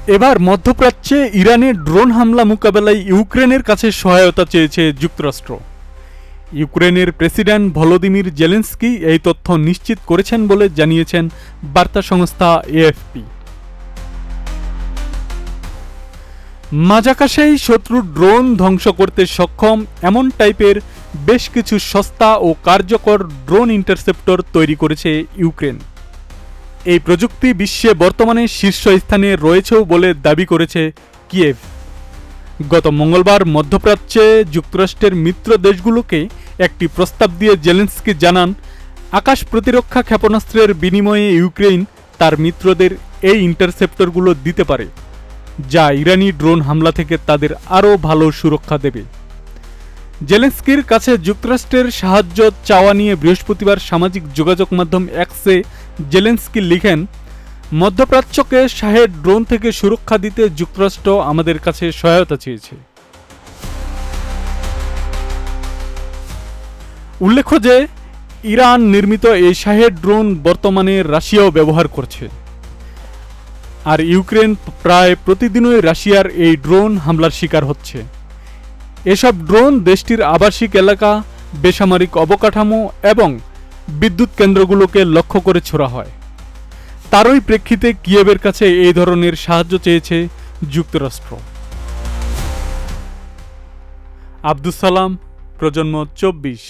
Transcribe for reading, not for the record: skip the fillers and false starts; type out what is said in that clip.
এবার মধ্যপ্রাচ্যে ইরানের ড্রোন হামলা মোকাবেলায় ইউক্রেনের কাছে সহায়তা চেয়েছে যুক্তরাষ্ট্র। ইউক্রেনের প্রেসিডেন্ট ভলোদিমির জেলেনস্কি এই তথ্য নিশ্চিত করেছেন বলে জানিয়েছেন বার্তা সংস্থা এএফপি। মাঝাকাশেই শত্রুর ড্রোন ধ্বংস করতে সক্ষম এমন টাইপের বেশ কিছু সস্তা ও কার্যকর ড্রোন ইন্টারসেপ্টর তৈরি করেছে ইউক্রেন। এই প্রযুক্তি বিশ্বে বর্তমানে শীর্ষস্থানে রয়েছেও বলে দাবি করেছে কিয়েভ। গত মঙ্গলবার মধ্যপ্রাচ্যে যুক্তরাষ্ট্রের মিত্র দেশগুলোকে একটি প্রস্তাব দিয়ে জেলেনস্কি জানান, আকাশ প্রতিরক্ষা ক্ষেপণাস্ত্রের বিনিময়ে ইউক্রেন তার মিত্রদের এই ইন্টারসেপ্টরগুলো দিতে পারে, যা ইরানি ড্রোন হামলা থেকে তাদের আরও ভালো সুরক্ষা দেবে। জেলেনস্কির কাছে যুক্তরাষ্ট্রের সাহায্য চাওয়া নিয়ে বৃহস্পতিবার সামাজিক যোগাযোগ মাধ্যম এক্সে জেলেনস্কি লিখেন, মধ্যপ্রাচ্যকে শাহেদ ড্রোন থেকে সুরক্ষা দিতে যুক্তরাষ্ট্র আমাদের কাছে সহায়তা চেয়েছে। উল্লেখ্য যে ইরান নির্মিত এই শাহেদ ড্রোন বর্তমানে রাশিয়াও ব্যবহার করছে, আর ইউক্রেন প্রায় প্রতিদিনই রাশিয়ার এই ড্রোন হামলার শিকার হচ্ছে। এসব ড্রোন দেশটির আবাসিক এলাকা, বেসামরিক অবকাঠামো এবং বিদ্যুৎ কেন্দ্রগুলোকে লক্ষ্য করে ছোড়া হয়। তারই প্রেক্ষিতে কিয়েভের কাছে এই ধরনের সাহায্য চেয়েছে যুক্তরাষ্ট্র। আব্দুস সালাম, প্রজন্ম 24।